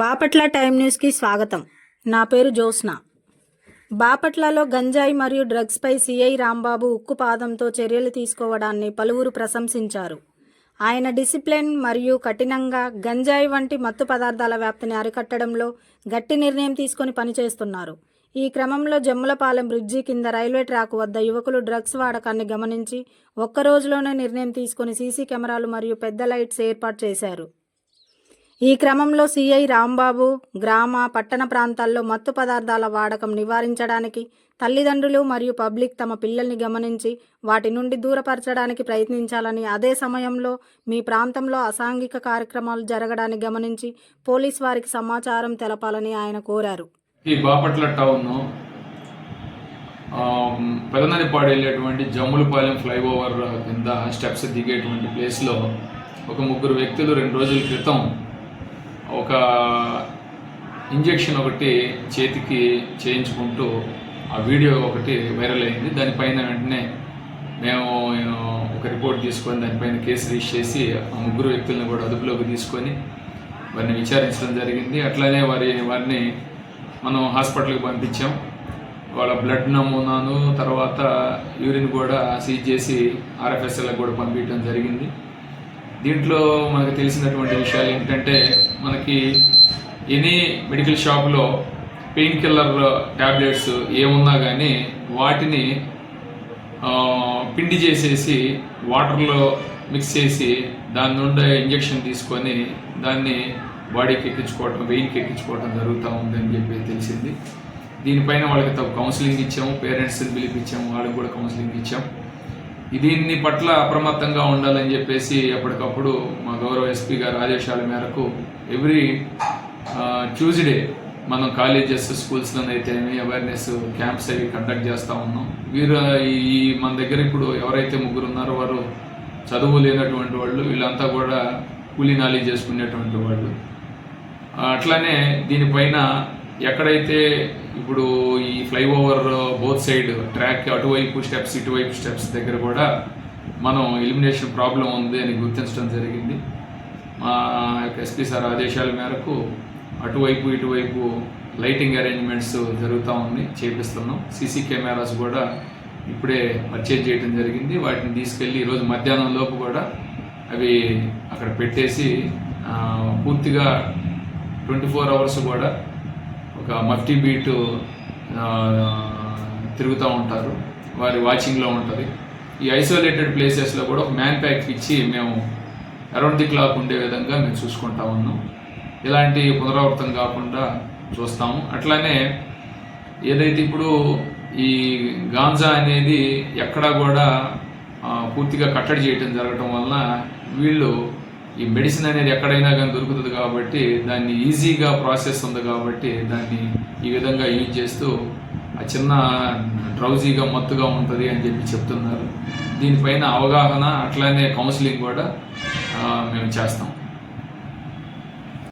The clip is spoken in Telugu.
బాపట్ల టైమ్ న్యూస్కి స్వాగతం. నా పేరు జ్యోత్స్న. బాపట్లలో గంజాయి మరియు డ్రగ్స్పై సిఐ రాంబాబు ఉక్కుపాదంతో చర్యలు తీసుకోవడాన్ని పలువురు ప్రశంసించారు. ఆయన డిసిప్లిన్ మరియు కఠినంగా గంజాయి వంటి మత్తు పదార్థాల వ్యాప్తిని అరికట్టడంలో గట్టి నిర్ణయం తీసుకొని పనిచేస్తున్నారు. ఈ క్రమంలో జమ్ములపాలెం బ్రిడ్జి కింద రైల్వే ట్రాక్ వద్ద యువకులు డ్రగ్స్ వాడకాన్ని గమనించి ఒక్క రోజులోనే నిర్ణయం తీసుకొని సీసీ కెమెరాలు మరియు పెద్ద లైట్స్ ఏర్పాటు చేశారు. ఈ క్రమంలో సిఐ రాంబాబు గ్రామ, పట్టణ ప్రాంతాల్లో మత్తు పదార్థాల వాడకం నివారించడానికి తల్లిదండ్రులు మరియు పబ్లిక్ తమ పిల్లల్ని గమనించి వాటి నుండి దూరపరచడానికి ప్రయత్నించాలని, అదే సమయంలో మీ ప్రాంతంలో అసాంఘిక కార్యక్రమాలు జరగడాన్ని గమనించి పోలీస్ వారికి సమాచారం తెలపాలని ఆయన కోరారు. ఈ బాపట్ల టౌన్ పెదనదిపాడు వెళ్ళేటువంటి జమ్ములపాలెం ఫ్లైఓవర్ కింద స్టెప్స్ దిగేటువంటి ప్లేస్లో ఒక ముగ్గురు వ్యక్తులు 2 రోజుల క్రితం ఒక ఇంజెక్షన్ ఒకటి చేతికి చేయించుకుంటూ ఆ వీడియో ఒకటి వైరల్ అయింది. దానిపైన వెంటనే మేము ఒక రిపోర్ట్ తీసుకొని దానిపైన కేసు రిజిస్టర్ చేసి ఆ ముగ్గురు వ్యక్తులను కూడా అదుపులోకి తీసుకొని వారిని విచారించడం జరిగింది. అట్లానే వారిని మనం హాస్పిటల్కి పంపించాం. వాళ్ళ బ్లడ్ నమూనాను తర్వాత యూరిన్ కూడా సీజ్ చేసి ఆర్ఎఫ్ఎస్ఎల్కి కూడా పంపించడం జరిగింది. దీంట్లో మనకు తెలిసినటువంటి విషయాలు ఏంటంటే, మనకి ఎనీ మెడికల్ షాప్లో పెయిన్ కిల్లర్ ట్యాబ్లెట్స్ ఏమున్నా కానీ వాటిని పిండి చేసేసి వాటర్లో మిక్స్ చేసి దాని నుండి ఇంజెక్షన్ తీసుకొని దాన్ని బాడీకి ఎక్కించుకోవటం, వెయిన్కి ఎక్కించుకోవటం జరుగుతూ ఉందని చెప్పి తెలిసింది. దీనిపైన వాళ్ళకి కౌన్సిలింగ్ ఇచ్చాము, పేరెంట్స్ని పిలిపించాము, వాళ్ళకి కూడా కౌన్సిలింగ్ ఇచ్చాం. దీన్ని పట్ల అప్రమత్తంగా ఉండాలని చెప్పేసి ఎప్పటికప్పుడు మా గౌరవ ఎస్పీ గారి ఆదేశాల మేరకు ఎవ్రీ ట్యూస్డే మనం కాలేజెస్, స్కూల్స్లోనైతే అవేర్నెస్ క్యాంప్స్ అవి కండక్ట్ చేస్తూ ఉన్నాం. ఈ మన దగ్గర ఇప్పుడు ఎవరైతే ముగ్గురు ఉన్నారో వారు చదువు లేనటువంటి వాళ్ళు, వీళ్ళంతా కూడా కూలీ నాలి చేసుకునేటువంటి వాళ్ళు. అట్లానే దీనిపైన ఎక్కడైతే ఇప్పుడు ఈ ఫ్లైఓవర్ బోత్ సైడ్ ట్రాక్ అటువైపు స్టెప్స్ ఇటువైపు స్టెప్స్ దగ్గర కూడా మనం ఎలిమినేషన్ ప్రాబ్లం ఉంది అని గుర్తించడం జరిగింది. మా యొక్క ఎస్పీ సార్ ఆదేశాల మేరకు అటువైపు ఇటువైపు లైటింగ్ అరేంజ్మెంట్స్ జరుగుతూ ఉంది, చేపిస్తున్నాం. సీసీ కెమెరాస్ కూడా ఇప్పుడే పర్చేజ్ చేయడం జరిగింది. వాటిని తీసుకెళ్ళి ఈరోజు మధ్యాహ్నం లోపు కూడా అవి అక్కడ పెట్టేసి పూర్తిగా 24 hours కూడా ఒక మఫ్టీ బీట్ తిరుగుతూ ఉంటారు, వారి వాచింగ్లో ఉంటుంది. ఈ ఐసోలేటెడ్ ప్లేసెస్లో కూడా ఒక మ్యాన్ ప్యాక్ ఇచ్చి మేము అరౌండ్ ది క్లాక్ ఉండే విధంగా మేము చూసుకుంటా ఉన్నాం. ఇలాంటి పునరావృతం కాకుండా చూస్తాము. అట్లానే ఏదైతే ఇప్పుడు ఈ గాంజా అనేది ఎక్కడా కూడా పూర్తిగా కట్టడి చేయటం జరగటం వలన వీళ్ళు ఈ మెడిసిన్ అనేది ఎక్కడైనా కానీ దొరుకుతుంది కాబట్టి దాన్ని ఈజీగా ప్రాసెస్ ఉంది కాబట్టి దాన్ని ఈ విధంగా యూజ్ చేస్తూ ఆ చిన్న డ్రౌజీగా మత్తుగా ఉంటుంది అని చెప్పి చెప్తున్నారు. దీనిపైన అవగాహన అట్లానే కౌన్సిలింగ్ కూడా మేము చేస్తాం.